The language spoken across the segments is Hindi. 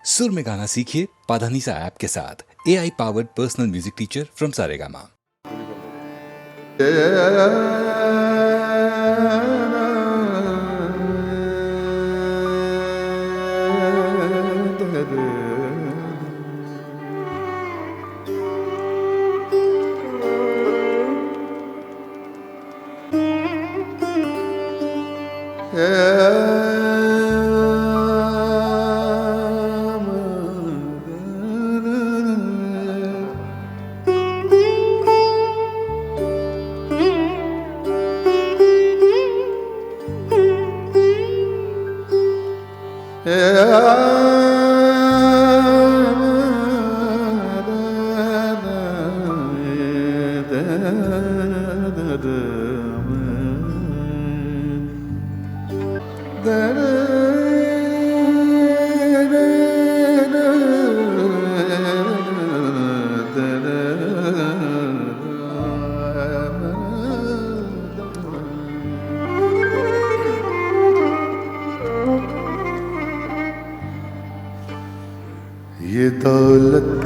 सुर में गाना सीखिए पाधानीसा ऐप के साथ। AI powered personal music teacher from Saregama. ये दौलत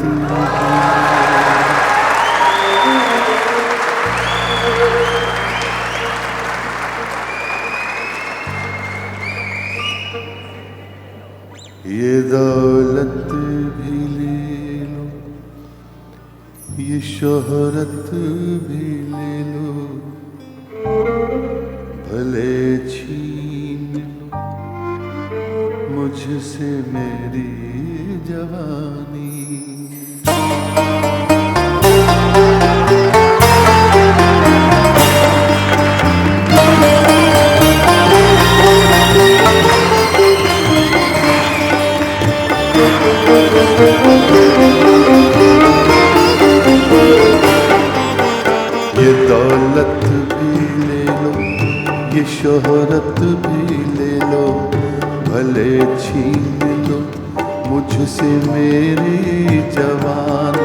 ये दौलत भी ले लो, ये शोहरत भी ले लो, भले छीन लो मुझसे मेरी जवानी। ये दौलत भी ले लो, ये शोहरत भी ले लो, भले छीन लो मुझसे मेरी जवान,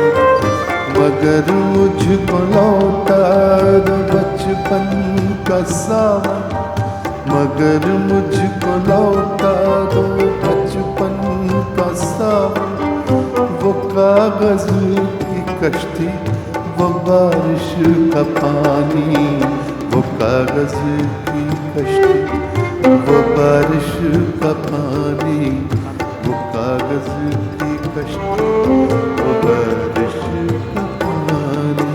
मगर मुझको लौटा दो बचपन का सावन, मगर मुझको लौटा दो बचपन का सावन। वो कागज की कश्ती, वो बारिश का पानी, वो कागज की कश्ती, वो बारिश का पानी, वो कागज की कश्ती, वो बारिश का पानी।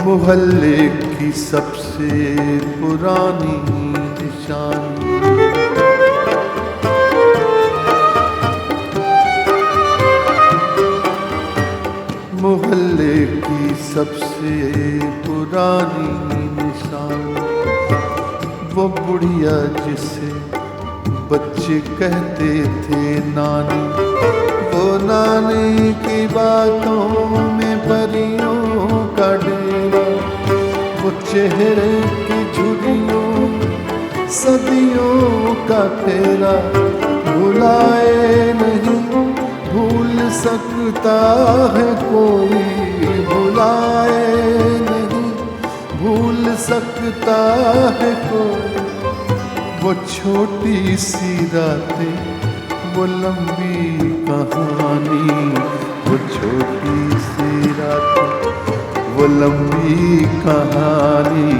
मोहल्ले की सबसे पुरानी निशानी, मोहल्ले की सबसे पुरानी निशानी, वो बुढ़िया जिसे बच्चे कहते थे नानी, वो नानी की बातों में परियों का डेरा, वो चेहरे की झुर्रियों सदियों का फेरा, भुलाए नहीं भूल सकता है कोई, भुलाए नहीं भूल सकता है कोई। वो छोटी सी रातें, वो लंबी कहानी, वो छोटी सी रातें, वो लंबी कहानी,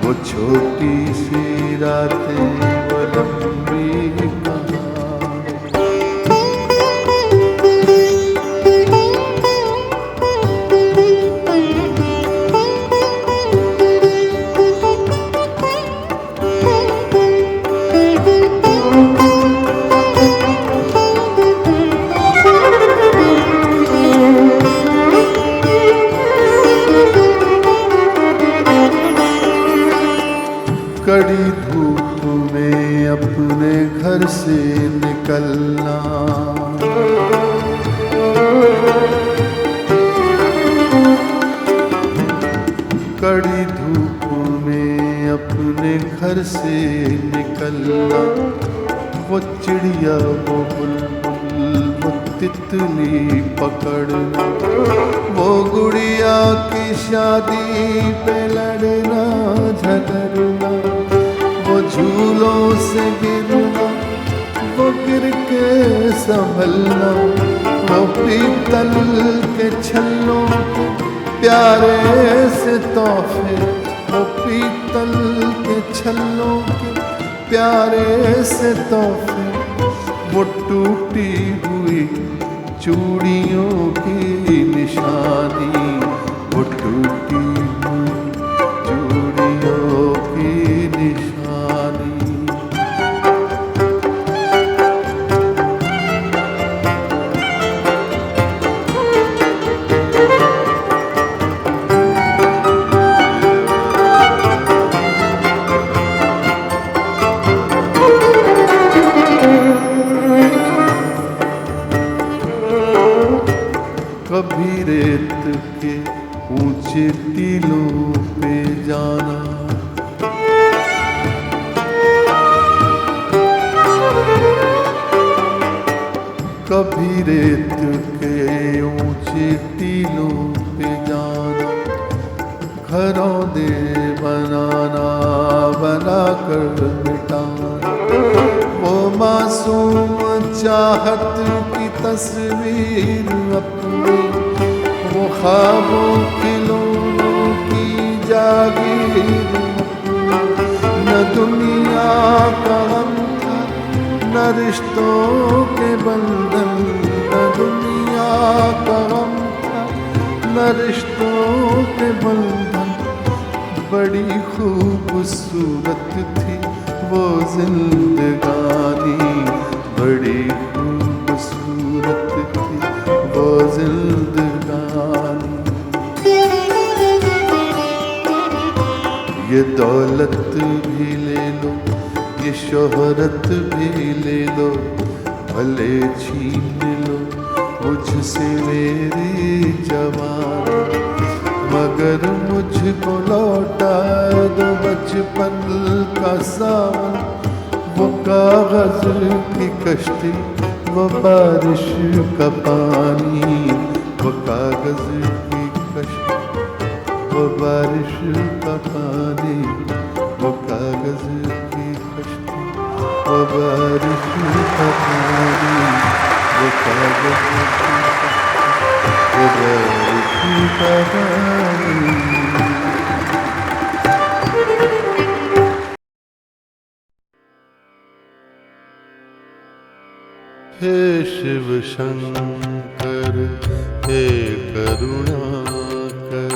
वो छोटी सी रातें, वो लंबी कहानी। कड़ी धूप में अपने घर से निकलना, कड़ी धूप में अपने घर से निकलना, वो चिड़िया वो बुलबुल वो तितली पकड़ना, वो गुड़िया की शादी पे लड़ना झगड़ना, वो झूलों से गिरना, वो गिर के संभलना, वो पीतल के छल्लों के प्यारे से तोहफे, वो पीतल के छल्लों के प्यारे से तोहफे, वो टूटी हुई चूड़ियों की निशानी, वो टूटी हुई चूड़ियों की निशानी। कभी रेत के ऊंचे टीलों पे जाना, कभी रेत के ऊंचे टीलों पे जाना, घरौंदे बनाना बनाकर मिटाना, वो मासूम चाहत की तस्वीर अपनी, वो ख्वाबों खिलौनों की जागीर अपनी, न दुनिया का गम था न रिश्तों के बंधन, न दुनिया का गम था न रिश्तों के बंधन, बड़ी खूबसूरत थी वो जिंदगानी, बड़ी खूबसूरत थी वो जिंदगानी। ये दौलत भी ले लो, ये शोहरत भी ले लो, भले छीन लो मुझसे मेरी जवानी, मगर मुझको लौटा दो बचपन का सावन, वो कागज की कश्ती वो बारिश का पानी, वो कागज की कश्ती वो बारिश का पानी, वो कागज की कश्ती वो बारिश का पानी, वो कागज की कश्ती वो बारिश का पानी। हे शिव शंकर हे करुणाकर,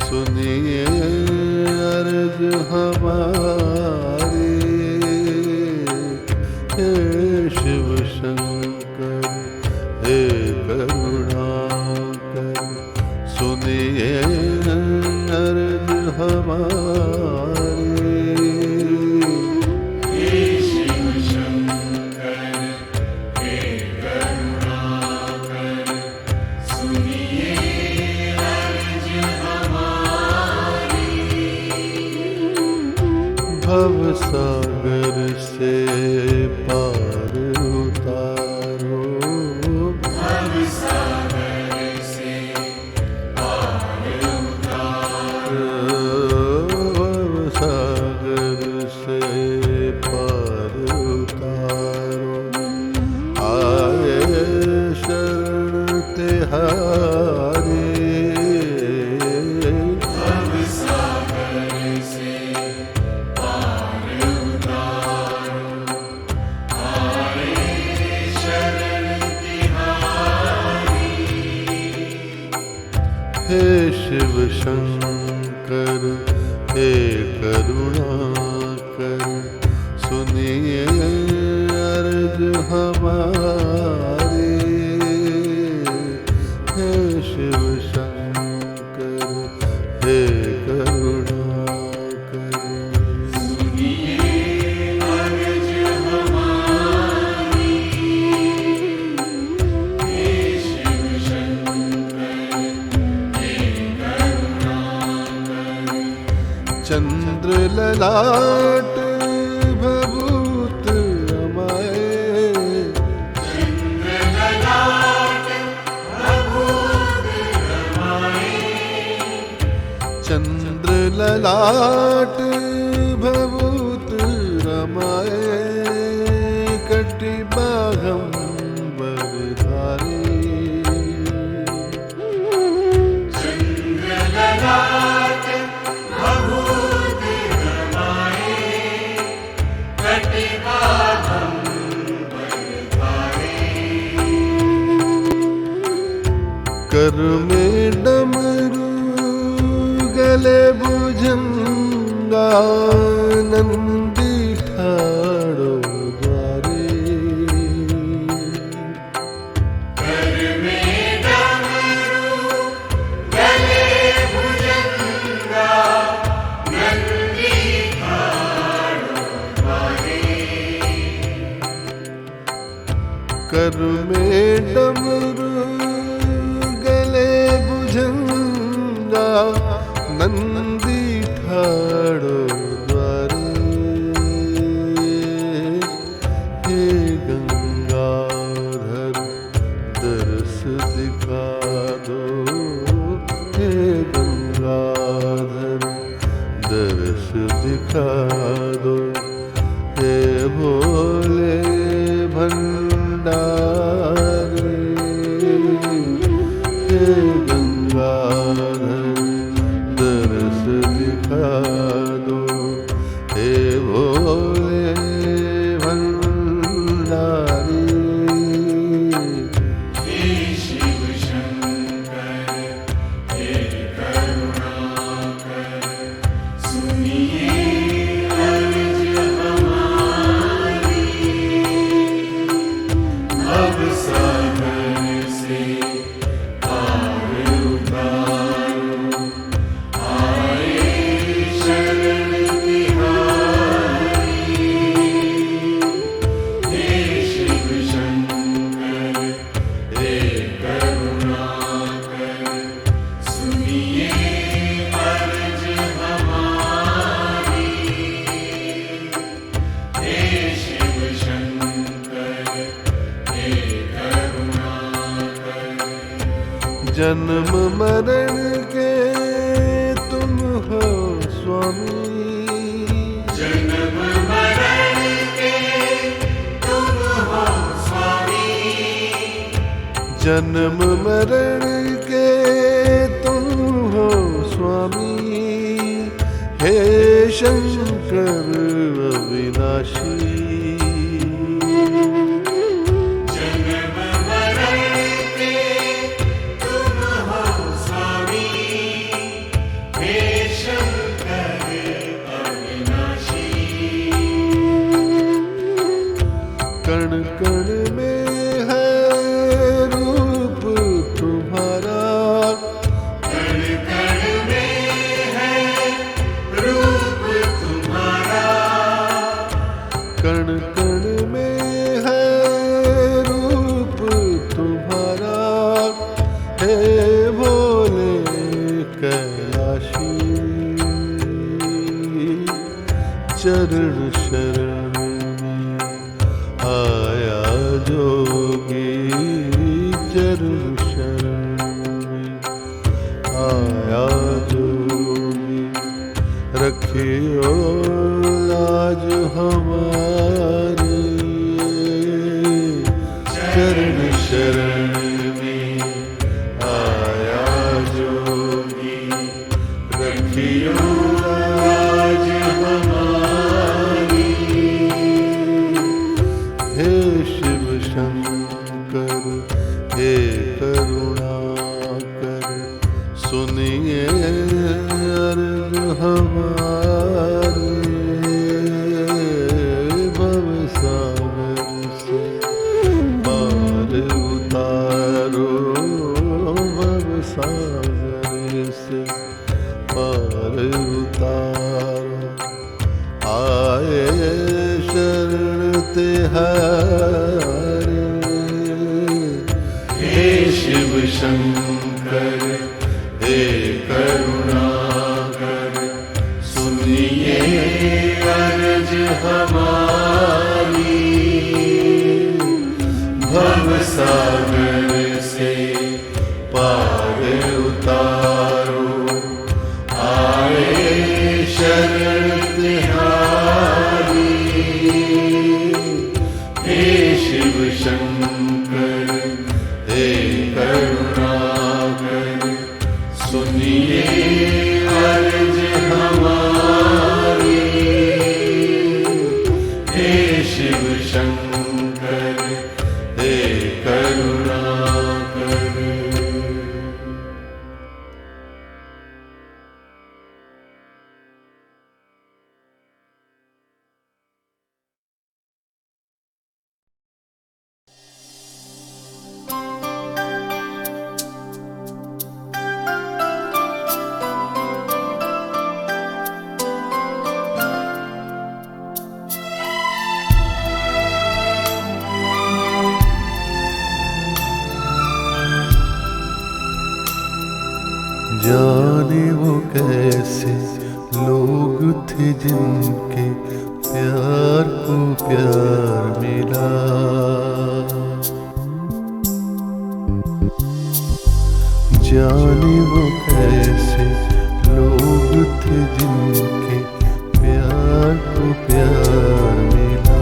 सुनिए अर्ज हमारी, हे शिव शंकर हे करुणाकर, सुनिए अर्ज हमारी। भव सागर से पार उतारो, भव सागर से पार उतारो, भव सागर से पार उतारो, आए शरण तिहारी, हे शिव शंकर हे करुणाकर, सुनिए अर्ज हमारी, हे शिव शंकर हे करुणाकर, सुनिए अर्ज हमारी, हे शिव शंकर। चंद्र ललाट भभूत रमाए, चंद्र ललाट भभूत रमाए, कटिबाहम बरधारे, कर में डमरू गले भुजंगा, नंदी ठाड़ो द्वारे, कर में डमरू गले भुजंगा, नंदी ठाड़ो द्वारे, हे गंगाधर दरस दिखा दो, हे गंगाधर दरस दिखा दो, हे भोले भंडारे, हे गंगाधर दरस दिखा दो, हे भोले भंडारी, हे शिव शंकर हे करुणाकर, सुनिए अर्ज हमारी, भव सागर से पार उतारो, आए शरण तिहारी, हे शिव शंकर हे करुणाकर, सुनिए अर्ज हमारी, हे शिव शंकर हे करुणाकर, जन्म मरण के तुम हो स्वामी, जन्म मरण के तुम हो स्वामी, जन्म मरण के तुम हो स्वामी, हे शंकर अविनाशी, जन्म मरण के तुम हो स्वामी, हे शंकर अविनाशी, कण कण में है रूप तुम्हारा, कण कण में है रूप तुम्हारा, कण कण में है रूप तुम्हारा, हे भोले कैलाशी, चरण शरण में आया जोगी, चरण शरण में आया जोगी, रखियो लाज हमारी, चरण शरण में आया जोगी, रखियो लाज हमारी, हे शिव शंकर हे करुणाकर, सुनिए अर्ज हमारे, भव सागर से पार उतारो, भव सागर से पार उतारो, आए शरण तिहारे, हे शिव शंकर हे करुणाकर, सुनिए सागर से पार उतारो, आए शरण तिहारी। हे शिव शंकर हे करुणाकर, सुनिए अर्ज हमारी। हे शिव शंकर हे करुणाकर। जाने वो कैसे लोग थे जिनके प्यार को प्यार मिला। जाने वो कैसे लोग थे जिनके प्यार को प्यार मिला।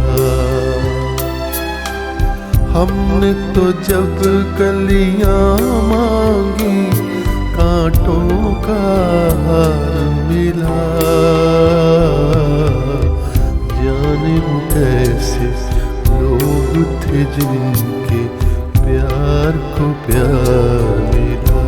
हमने तो जब कलियां मांगी कांटों का हार मिला। जाने वो कैसे लोग थे जिनके प्यार को प्यार मिला।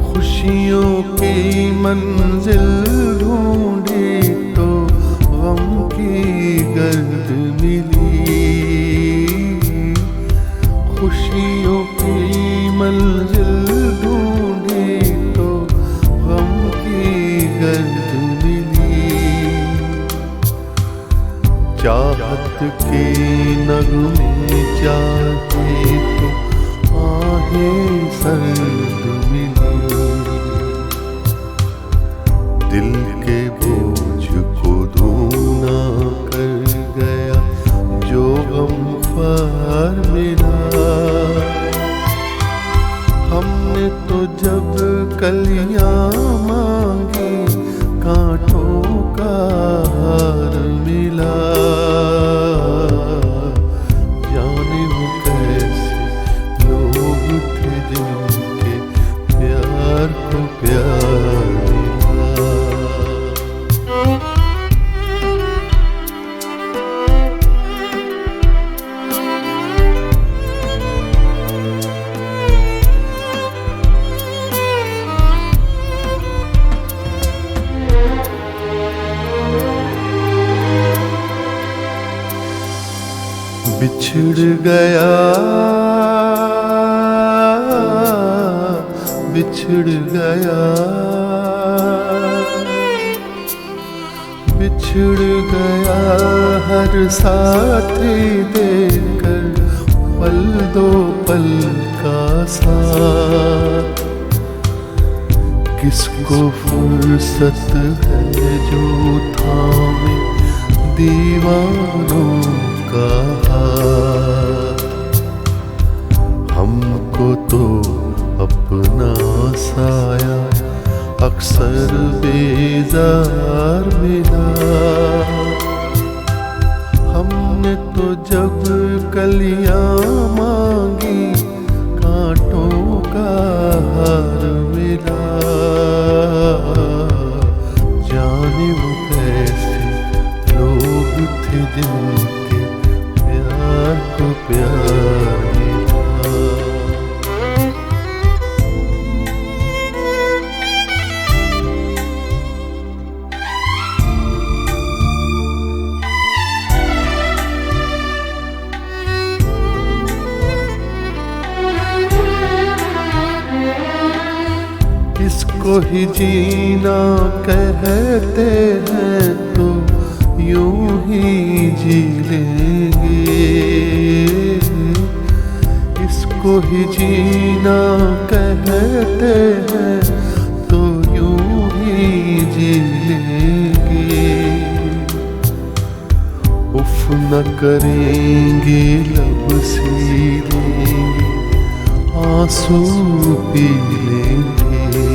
खुशियों की मंजिल ढूंढी तो गम की गर्द मिली। खुशियों की मंजिल ढूंढी तो गम की गर्द मिली। चाहत के नगमे जाते तो आहें सर्द मिली। दिल के बोझ को धूना कर गया जो गमख्वार मिला। हमने तो जब कलियां मांगी कांटों का हार मिला। जाने वो कैसे लोग थे जिनके प्यार को प्यार मिला। बिछड़ गया बिछड़ गया बिछड़ गया हर साथी देकर पल दो पल का साथ। किसको फुर्सत है जो थामे दीवानों का हाथ। हमको तो अपना साया अक्सर बेजार मिला। हमने तो जब कलियां मांगी कांटों का हार मिला। जाने वो कैसे लोग थे जिनके प्यार को प्यार मिला। इसको ही जीना कहते हैं तो यूं ही जी लेंगे। इसको ही जीना कहते हैं तो यूं ही जी लेंगे। उफ न करेंगे लब सीधेंगे, आंसू पी लेंगे।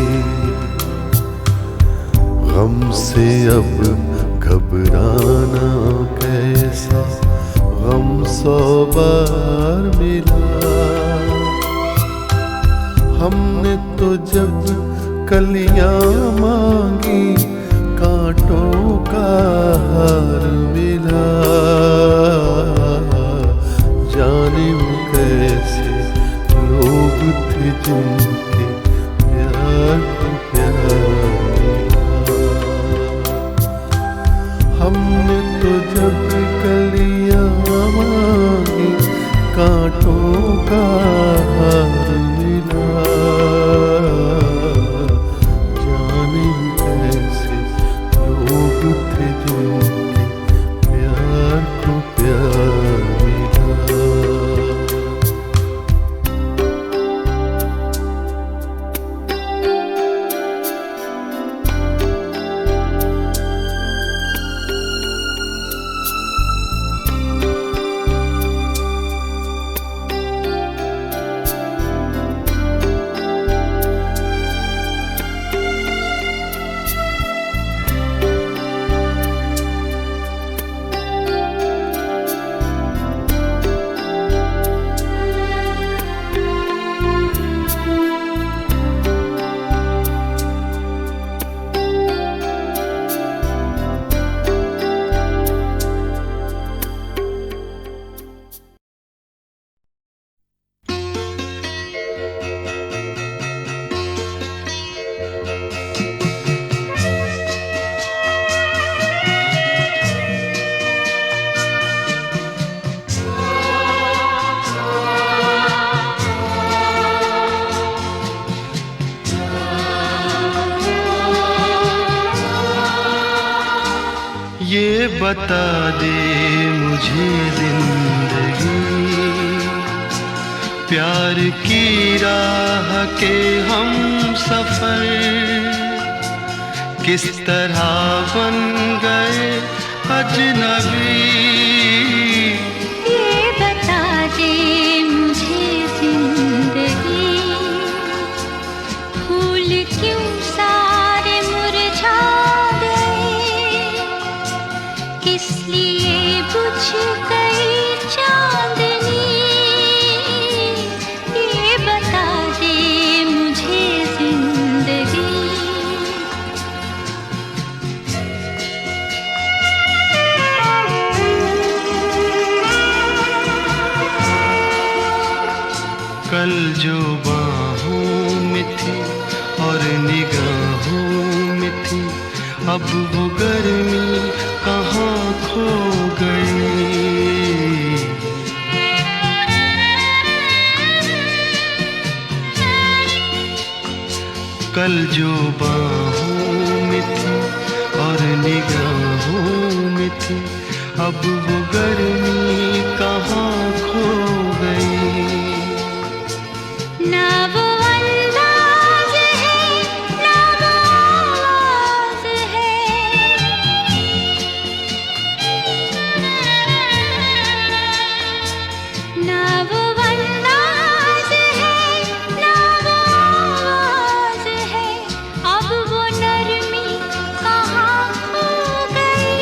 गम से अब घबराना कैसा, गम 100 बार मिला। हमने तो जब कलियां मांगी, कांटों का हार मिला। जाने वो कैसे लोग थे जिनके प्यार को प्यार मिला। हमने तो जब कलियां मांगी, कांटों का हार मिला। जाने कैसे लोग थे जिनके प्यार को प्यार मिला। ये बता दे मुझे जिंदगी, प्यार की राह के हम सफर किस तरह बन गए अजनबी। ये बता दे मुझे जिंदगी, फूल क्यों सारे मुरझा गए, किस लिए बुझ गई चांदनी। ये बता दे मुझे जिंदगी। कल जो बाहों में थी और निगाहों में थी, अब वो गर्मी कहाँ खो गई। कल जो बाहों में थी और निगाहों में थी, अब वो गर्मी कहाँ खो गई। ना वो अंदाज है, ना वो आवाज है, ना वो अंदाज है, ना वो आवाज है, अब वो नरमी कहाँ खो गई।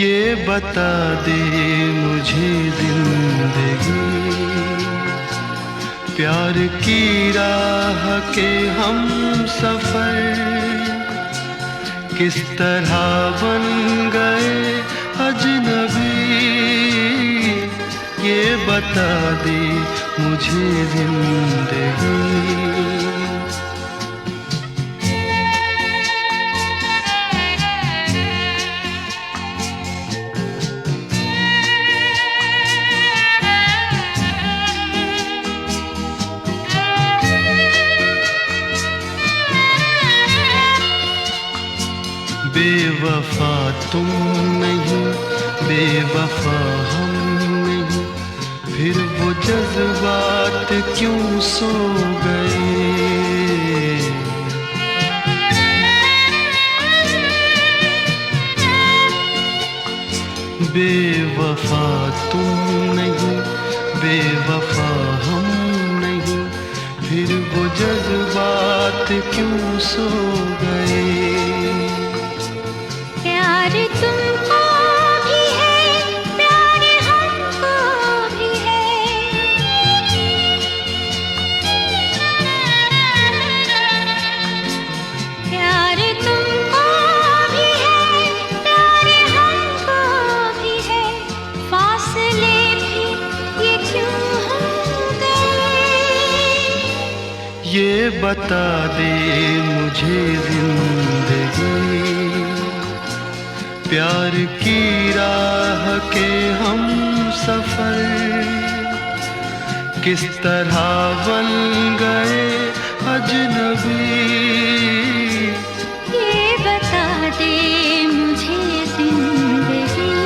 ये बता दे मुझे जिंदगी, प्यार की राह के हम सफर किस तरह बन गए अजनबी। ये बता दे मुझे जिंदगी। बेवफा तुम नहीं, बेवफा हम नहीं, फिर वो जज्बात क्यों सो गए। बेवफा तुम नहीं, बेवफा हम नहीं, फिर वो जज्बात क्यों सो गए। प्यार तुमको भी है, प्यार हमको भी है, प्यार तुमको भी है, प्यार हमको भी है, फासले भी ये क्यों हो गए। ये बता दे मुझे जिंदगी, प्यार की राह के हम सफर किस तरह बन गए अजनबी। ये बता दे मुझे जिंदगी,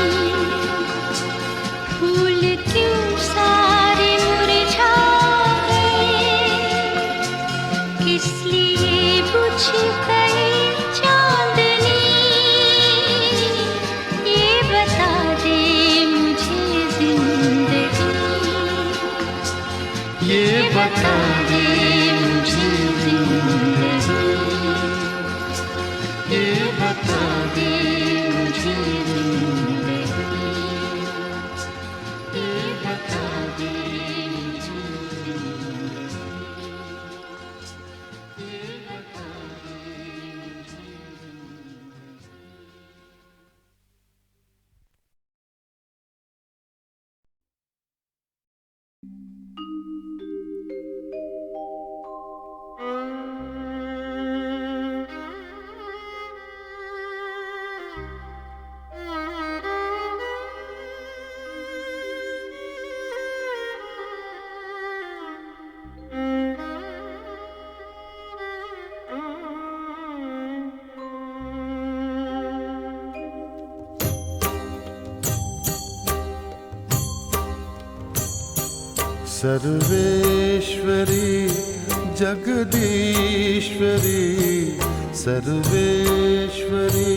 फूल क्यों सारे मुरझा गए, किस लिए बुझ गई चांदनी। ये बता दे मुझे जिंदगी, ये बता दे मुझे जिंदगी, ये बता दे मुझे जिंदगी, ये बता दे मुझे जिंदगी, ये बता दे मुझे। सर्वेश्वरी जगदीश्वरी, सर्वेश्वरी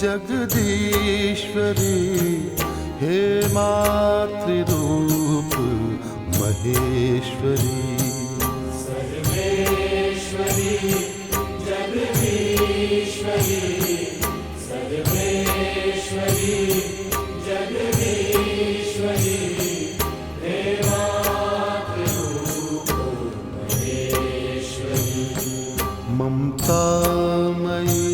जगदीश्वरी, हे मातृरूप महेश्वरी। सर्वेश्वरी जगदीश्वरी, सर्वेश्वरी जगदीश्वरी, ममतामयी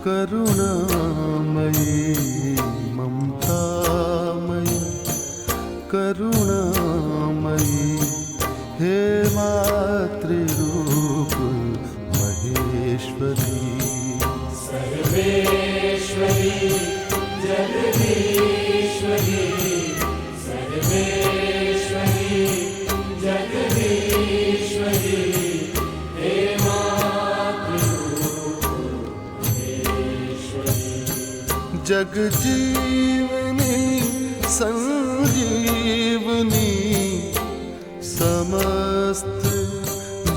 करुणामयी, ममतामयी करुणामयी, हे मातृरूप महेश्वरी। सर्वेश्वरी जगदीश्वरी, सर्वेश्वरी जगदीश्वरी, जगजीवनी संजीवनी, समस्त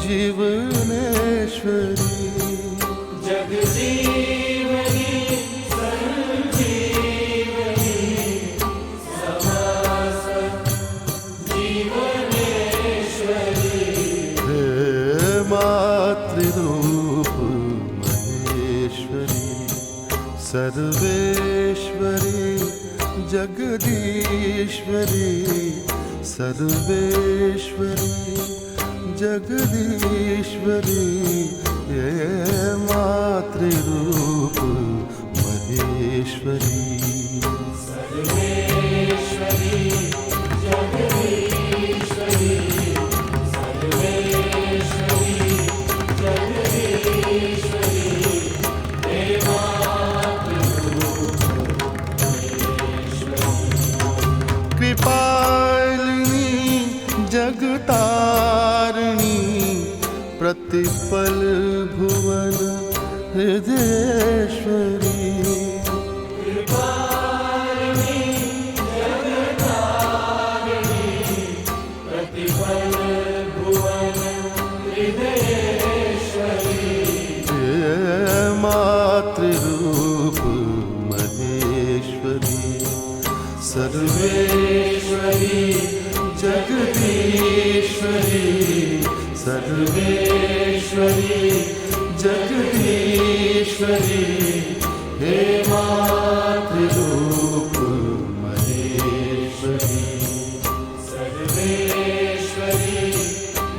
जीवनेश्वरी। जगजीवनी संजीवनी, समस्त जीवनेश्वरी, हे मातृरूप महेश्वरी। सर्वेश्वरी जगदीश्वरी, सर्वेश्वरी जगदीश्वरी, ये मातृरूप महेश्वरी। सर्वेश्वरी जगदीश्वरी, सर्वेश्वरी जगदीश्वरी, हे कृपालिनी जगतारिणी, प्रतिपल हृदयेश्वरी प्रतिपल भुवन हृदयेश्वरी मातृरूप महेश्वरी सर्वेश्वरी जगदीश्वरी सर्वेश्वरी जगदीश्वरी हे मातृरूप महेश्वरी सर्वेश्वरी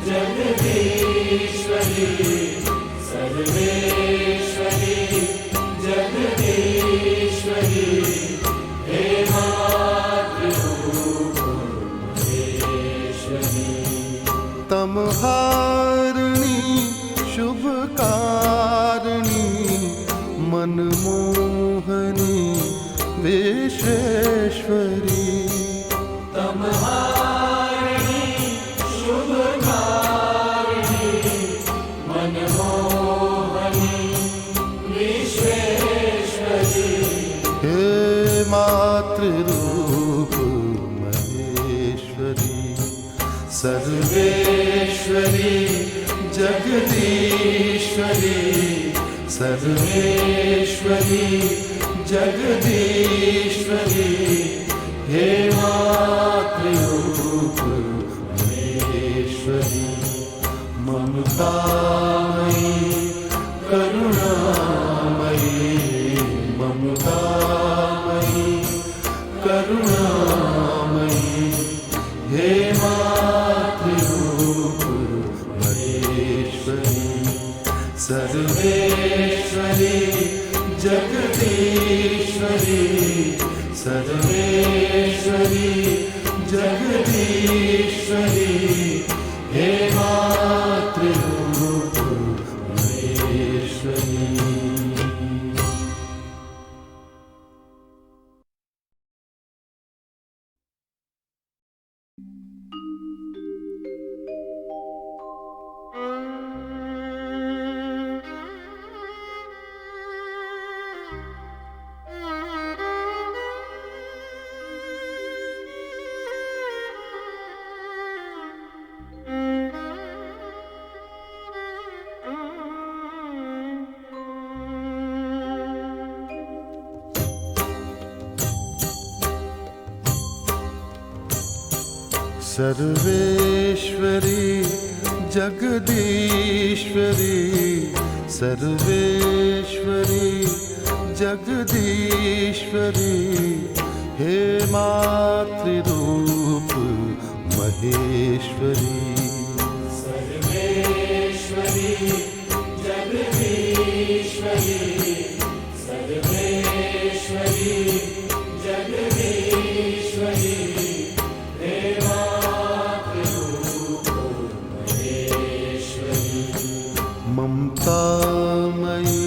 जगदीश्वरी सर्वेश्वरी जगदीश्वरी हे मातृरूप महेश्वरी तमहारिणी शुभकारिणी मनमोहनी विश्वेश्वरी तमहारिणी शुभकारिणी मनमोहनी विश्वेश्वरी हे मातृरूप महेश्वरी सर्वेश्वरी जगदीश्वरी सर्वेश्वरी जगदीश्वरी हे मातृरूप महेश्वरी ममतामयी करुणामयी ममतामयी करुणामयी हे मातृरूप महेश्वरी सर्वेश्वरी जगदीश्वरी सर्वेश्वरी जगदीश्वरी हे मातृरूप महेश्वरी सर्वेश्वरी जगदीश्वरी सर्वेश्वरी जगदीश्वरी हे मातृरूप महेश्वरी सर्वेश्वरी जगदीश्वरी सर्वेश्वरी जगदीश्वरी हे मातृरूप महेश्वरी ममतामयी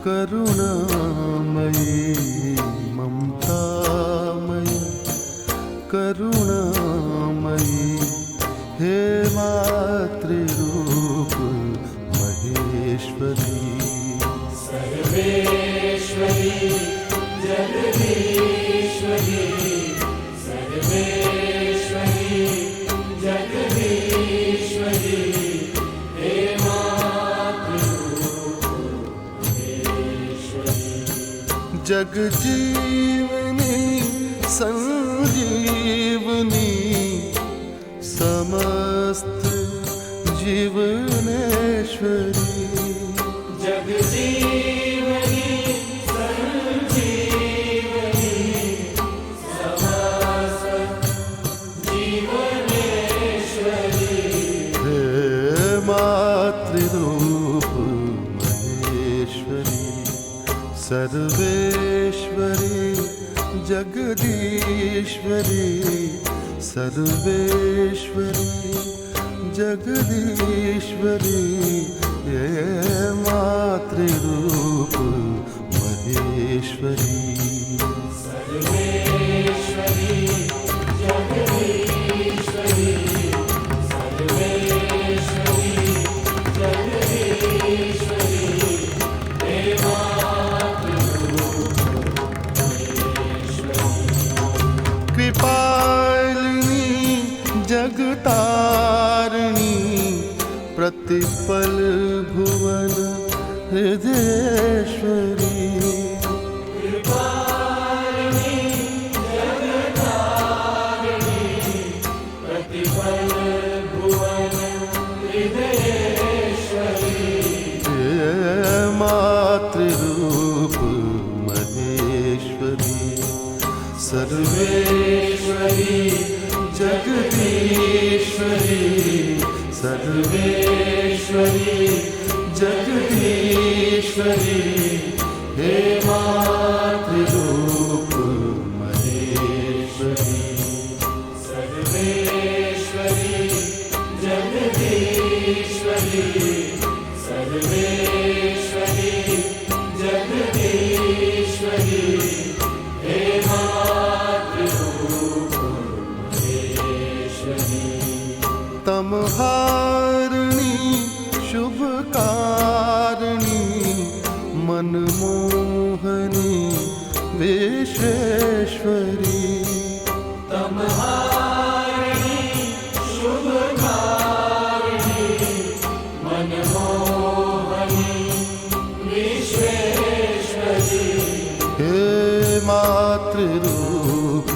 करुणामयी ममतामयी करुणामयी हे मातृरूप महेश्वरी सर्वेश्वरी जगदीश्वरी सर्वेश्वरी जगदीश्वरी हे मातृरूप महेश्वरी जगजीवनी संजीवनी समस्त जीवनेश्वरी जगजीवनी संजीवनी समस्त जीवनेश्वरी हे मातृरूप महेश्वरी सर्वेश्वरी जगदीश्वरी सर्वेश्वरी जगदीश्वरी ये मातृरूप महेश्वरी सर्वेश्वरी जगदीश्वरी सर्वेश्वरी जगदीश्वरी प्रतिपल भुवन हृदयेश्वरी प्रतिपल भुवन हृदयेश्वरी मातृरूप महेश्वरी सर्वेश्वरी जगदीश्वरी सर्वेश्वरी जगदीश्वरी हे मातृरूप महेश्वरी सर्वेश्वरी जगदीश्वरी सर्वेश्वरी जगदीश्वरी हे मातृरूप महेश्वरी तमहारिणी शुभकारिणी मनमोहनी विश्वेश्वरी तमहारिणी शुभकारिणी मनमोहनी विश्वेश्वरी हे मातृरूप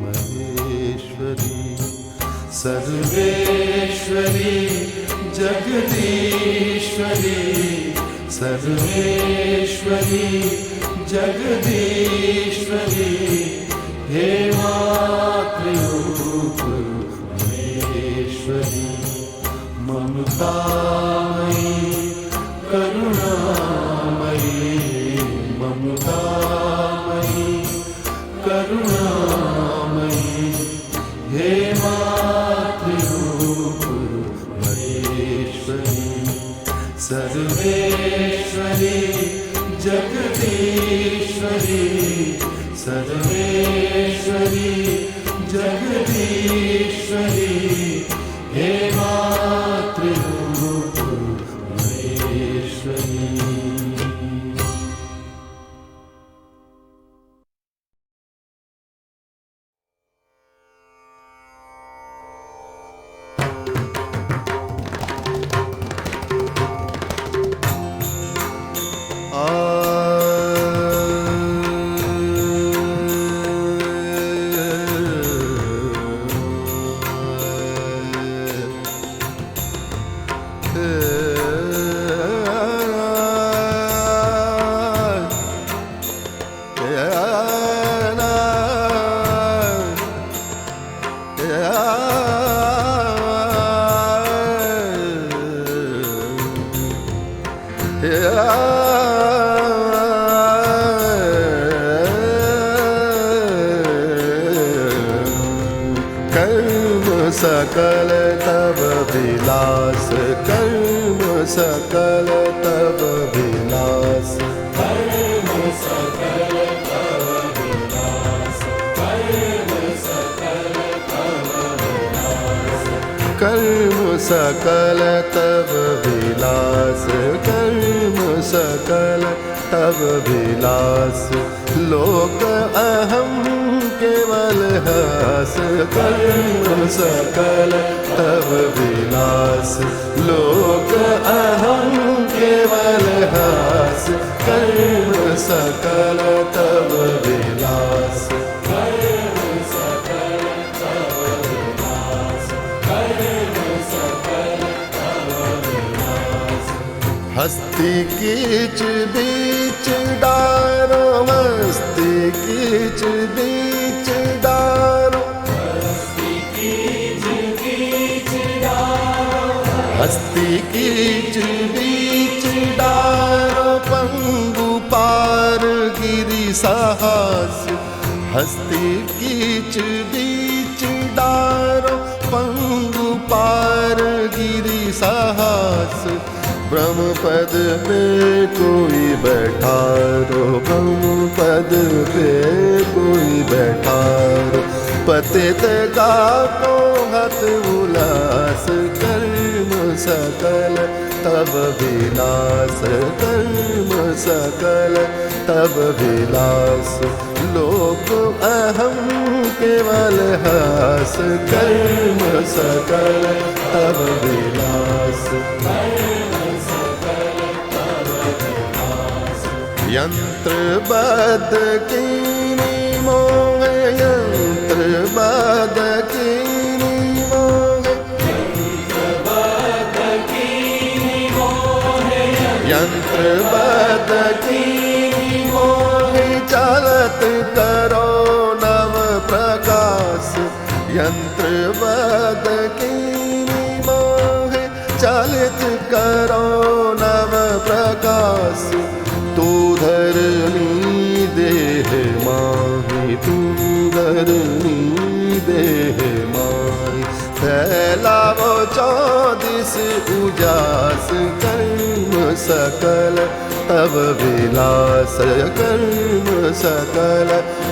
महेश्वरी सर्वेश्वरी जगदीश्वरी सर्वेश्वरी जगदीश्वरी हे मातृरूप महेश्वरी ममतामयी करुणामयी ममतामयी करुणामयी हे मातृरूप महेश्वरी सर्वेश्वरी जगदीश्वरी सर्वेश्वरी जगदीश्वरी हे मातृरूप महेश्वरी कर्म सकल तब विलास कर्म सकल तब विलास कर्म सकल तव विलास कर्म सकल तव विलास कर्म सकल तब विलास कर्म सकल तब विलास लोक अहम केवल हास कर्म सकल तब विलास लोक अहम केवल हास कर्म सकल तब विलास कर्म सकल तव विलास कर्म सकल तव विलास हस्ती कीच बीच डारो हस्ती कीच बीच डारो हस्ती कीच बीच डारो हस्ती कीच बीच डारो पंगु पार गिरि साहस हस्ती कीच बीच डारो पंगु पार गिरि साहस ब्रह्म पद पे कोई बैठारो ब्रह्म पद पे कोई बैठारो पतित का को हत उल्लास कर्म सकल तब विलास कर्म सकल तब विलास लोक अहम केवल हास कर्म सकल तब विलास यंत्र बद कीनी मोह यंत्र बद कीनी मोह यंत्र बद कीनी मोह चलत करो नव प्रकाश यंत्र बद कीनी मोह चलित करो नव प्रकाश तू धरनी देह माही तू धरनी देह माही फैलावो चौदिस उजास कर्म सकल तब विलास कर्म सकल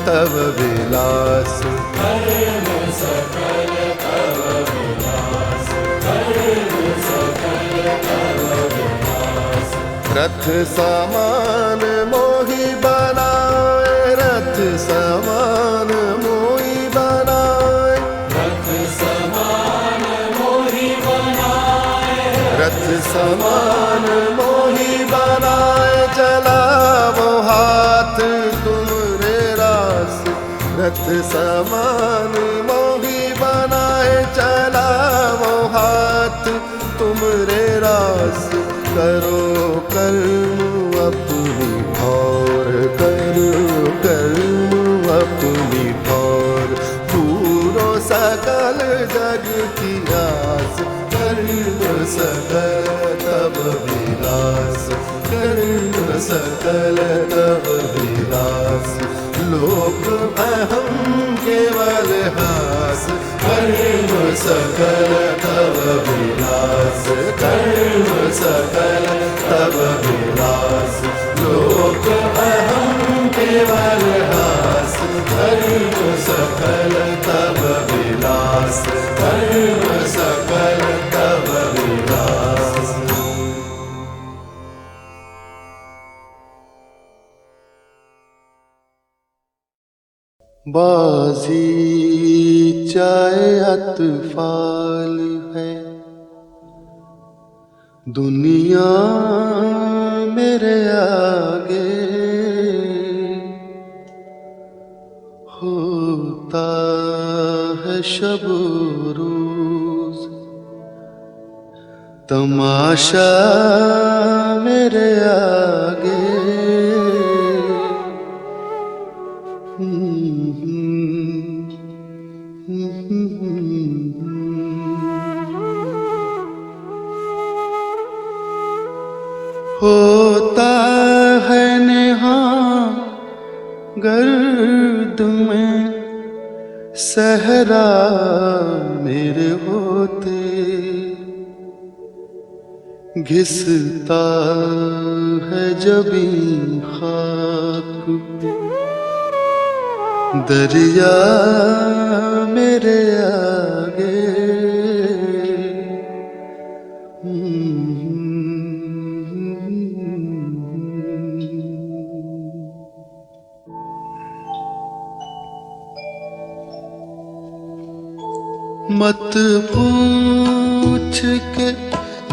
तब विलास कर्म सकल तव विलास कर्म सकल तव विलास रथ समान मोही बनाए रथ समान मोही बनाए रथ समान मोहि बनाए रथ समान मोही बनाए चलावो हाथ तुमरे रास रथ समान मोही बनाए चलावो हाथ तुमरे रास करो कर्म अपनी और करो कर्म अपनी और पूरो सकल जग की आस कर्म सकल तब विलास कर्म सकल तब विलास लोक अहम केवल हास कर्म सकल तब विलास कर्म सकल तब विलास लोक अहम केवल हास कर्म सकल तब विलास कर्म सकल तब विलास बाजी चाहे अतफाल है दुनिया मेरे आगे होता है शब रोज तमाशा मेरे आगे होता है नेहा गर्द में सहरा मेरे होते घिसता है जबी खाक दरिया मेरे आगे मत पूछ के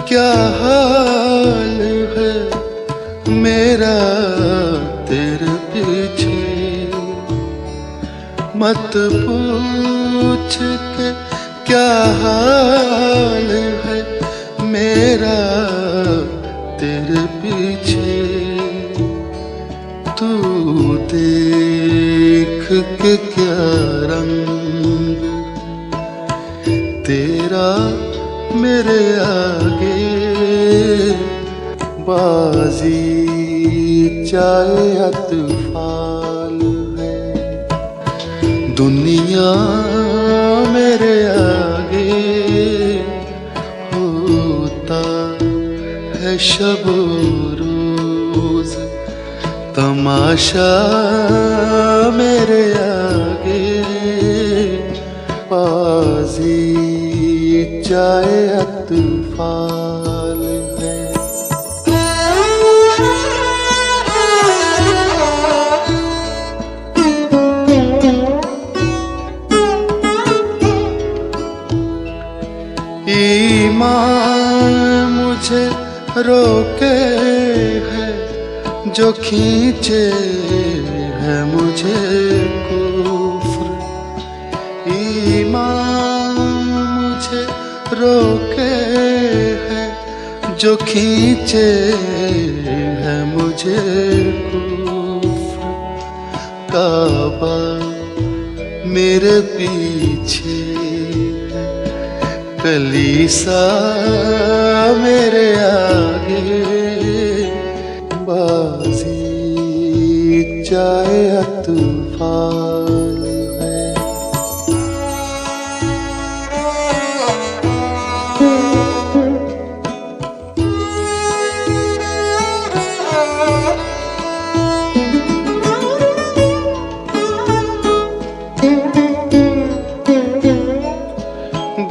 क्या हाल है मेरा तेरे पीछे मत पूछ के क्या हाल है मेरा तेरे पीछे तू देख के क्या रंग तेरा मेरे आगे बाजी चाहे अतफाल है दुनिया मेरे आगे होता है शब रोज तमाशा मेरे आगे बाजी चाहे अतफाल है जो खींचे है मुझे कुफ्र, ईमान मुझे रोके है, जो खींचे है मुझे कुफ्र। काबा मेरे पीछे, कलीसा मेरे आगे, बाजी चाहे तूफान है।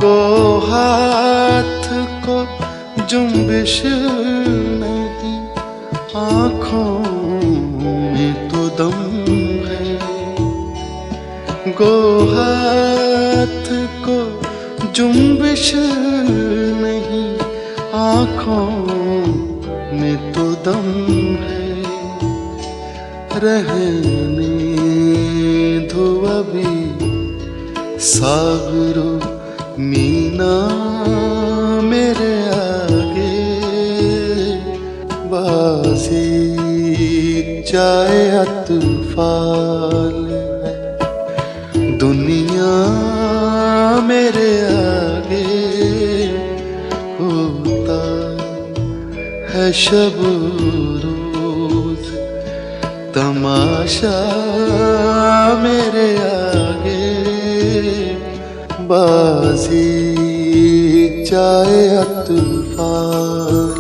गो हाथ को जुम्बिश नहीं, आँखों में तो दम है। गो हाथ को जुम्बिश नहीं, आँखों में तो दम है। रहने दो अभी सागरो मीना मेरे आगे, बाजी चाहे तूफान है। दुनिया मेरे आगे होता है शब रोज, तमाशा मेरे आगे, बाजी चाहे तूफान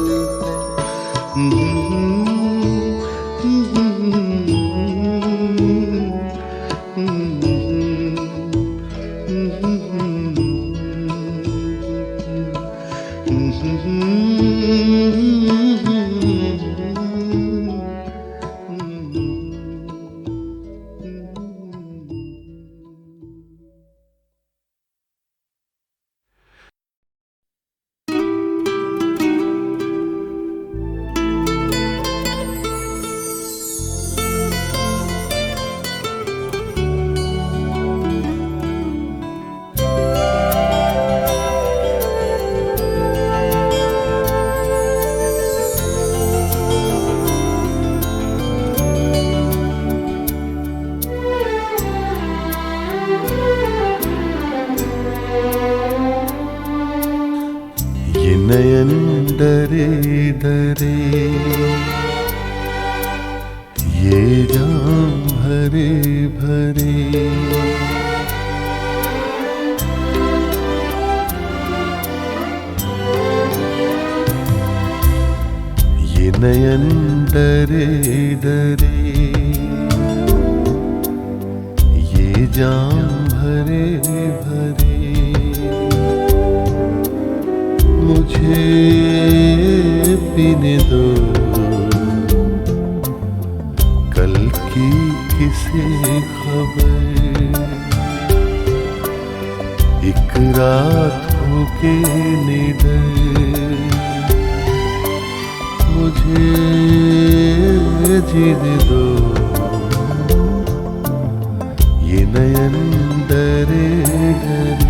नयन डरे डरे, ये जाम भरे भरे, ये नयन डरे डरे, ये जाम भरे भरे, मुझे पीने दो कल की किसी खबर। एक रात हो के निडर, मुझे जीने दो ये नयन डरे डरे।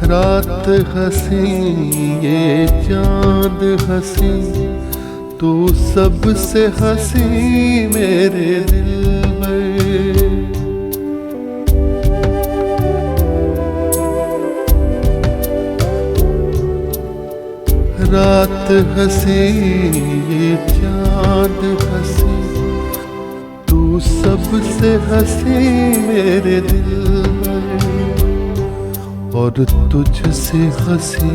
रात हंसी ये चांद हंसी, तू सबसे हंसी मेरे दिल में। रात हंसी ये चांद हंसी, तू सबसे हंसी मेरे दिल में, और तुझसे हंसी,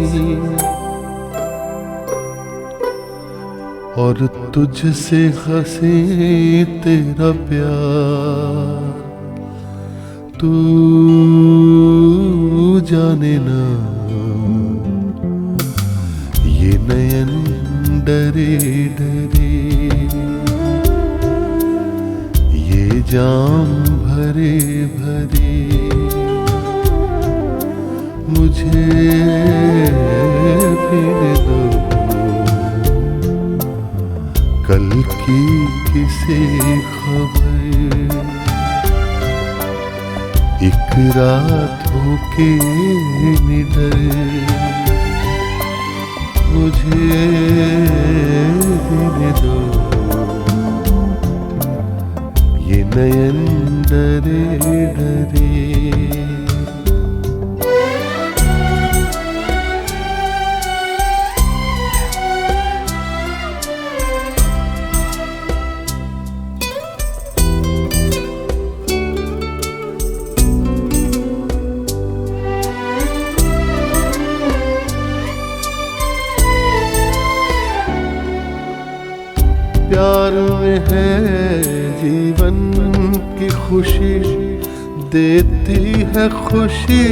और तुझसे हंसी तेरा प्यार। तू जाने ना ये नयन डरे डरे, ये जाम भरे भरे, मुझे पीने दो कल की किसी खबर। एक रात होके निडर, मुझे देने दो ये नयन डरे डरे। प्यार में है जीवन की खुशी, देती है खुशी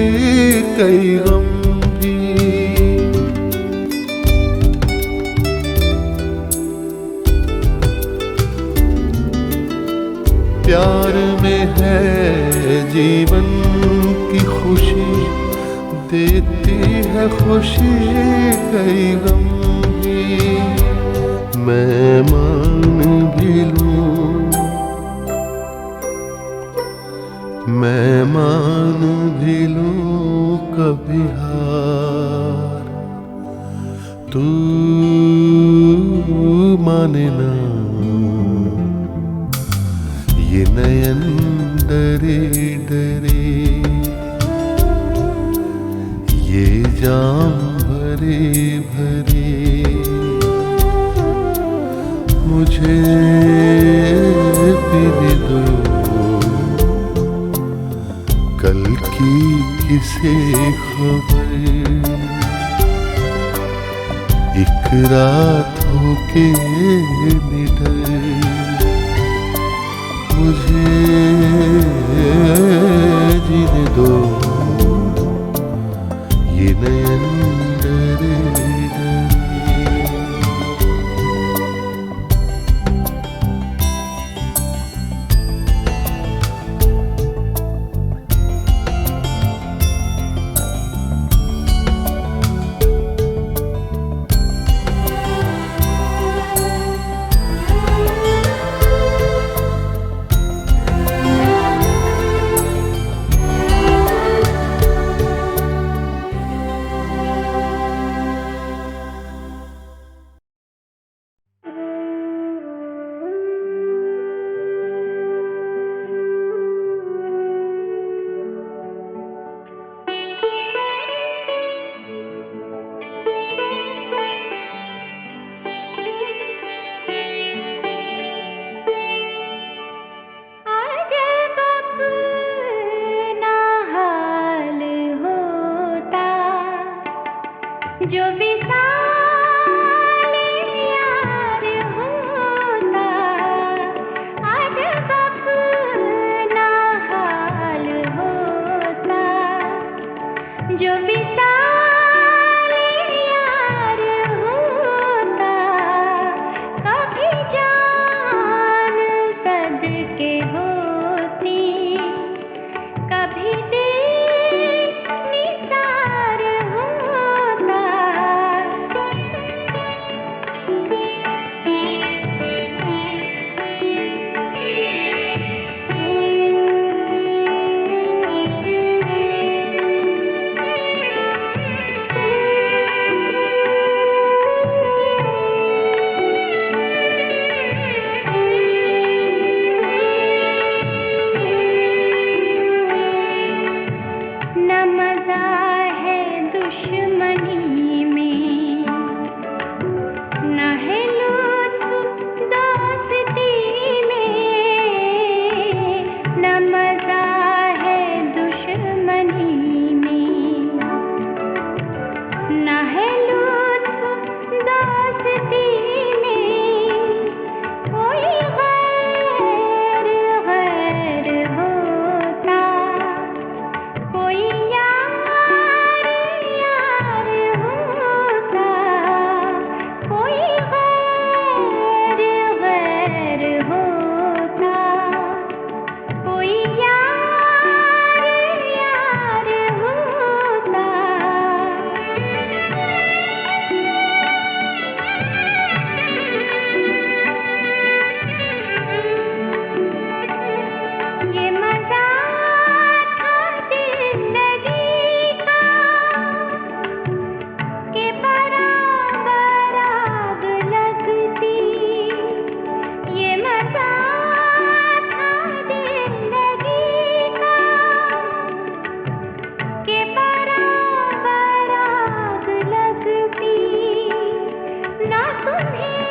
कई गम भी। प्यार में है जीवन की खुशी, देती है खुशी कई गम भी। मैं मान भी लूं, मैं मान भी लूं कभी हार, तू माने ना ये नयन डरे डरे, ये जाम भरे भरे, मुझे पीने दो कल की किसी खबर। एक रात होके निडर, मुझे जीने दो ये नयन डरे डरे। न है लुत्फ दोस्ती में, न मजा है दुश्मनी में, न है लुत्फ दोस्ती में, कोई गैर गैर होता, कोई यार यार होता, कोई गैर गैर होता, कोई यार यार होता। ये मजा था जिंदगी का के बराबर आग लगती, ये मजा था जिंदगी का के बराबर आग लगती, ना तुम्हें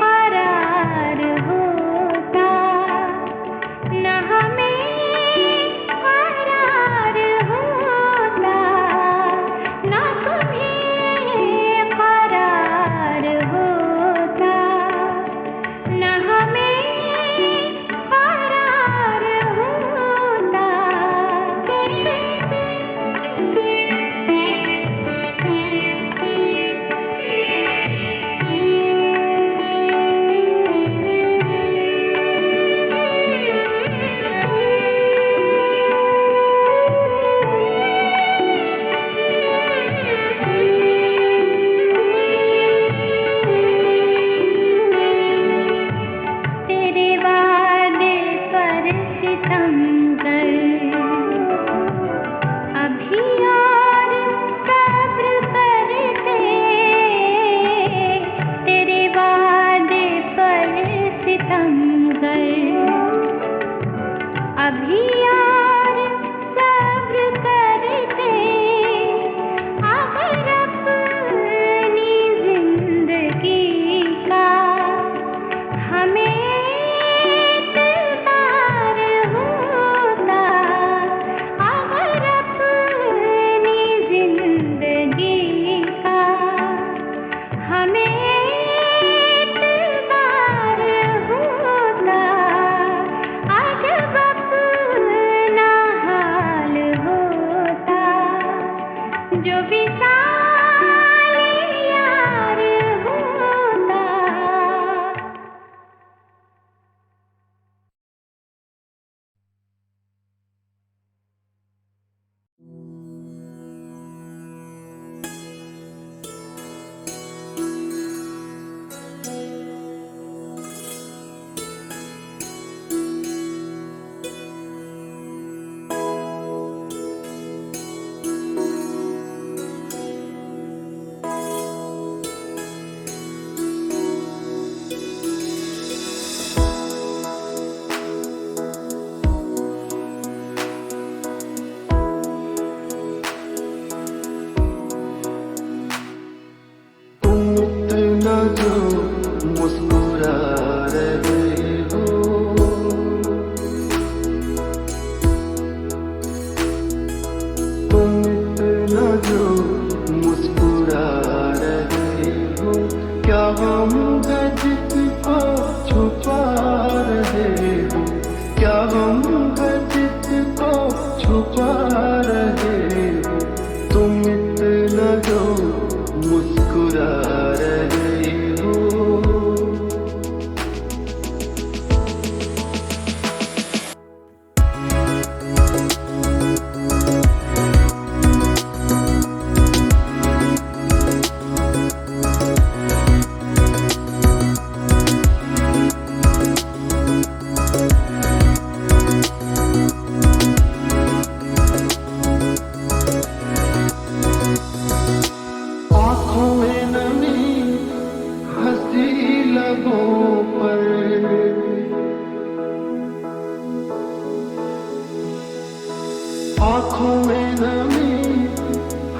करार होता, न हमें करार होता, न तुम्हें करार होता, न हमें करार तेरे वादे पर सितमगर अभी और सब्र करते, तेरे वादे पर सितमगर अभी और सब्र करते, अगर अपनी जिंदगी का हमें एतबार होता, अगर अपनी जिंदगी का हमें एतबार होता, अजब अपना हाल होता, जो विशाल यार होता। आँखों में नमी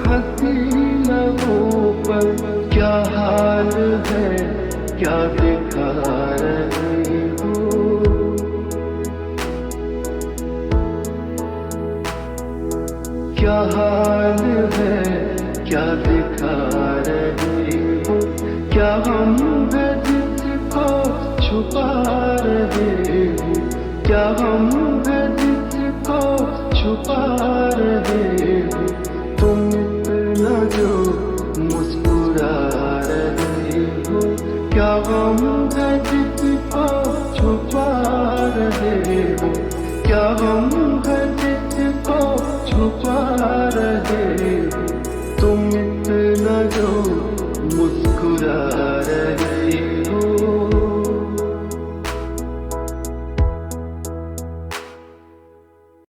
हंसी लबों पर क्या हाल हाल है क्या दिखा रहे हो, क्या हाल है क्या दिखा रहे हो, क्या हम है जिसको छुपा रहे हो, क्या हम है जिसको छुपा रहे हो, तुम इतना जो मुस्कुरा रहे हो, क्या हम है जिसको छुपा रहे हो, क्या हम है जिसको छुपा रहे हो, तुम इतना जो मुस्कुरा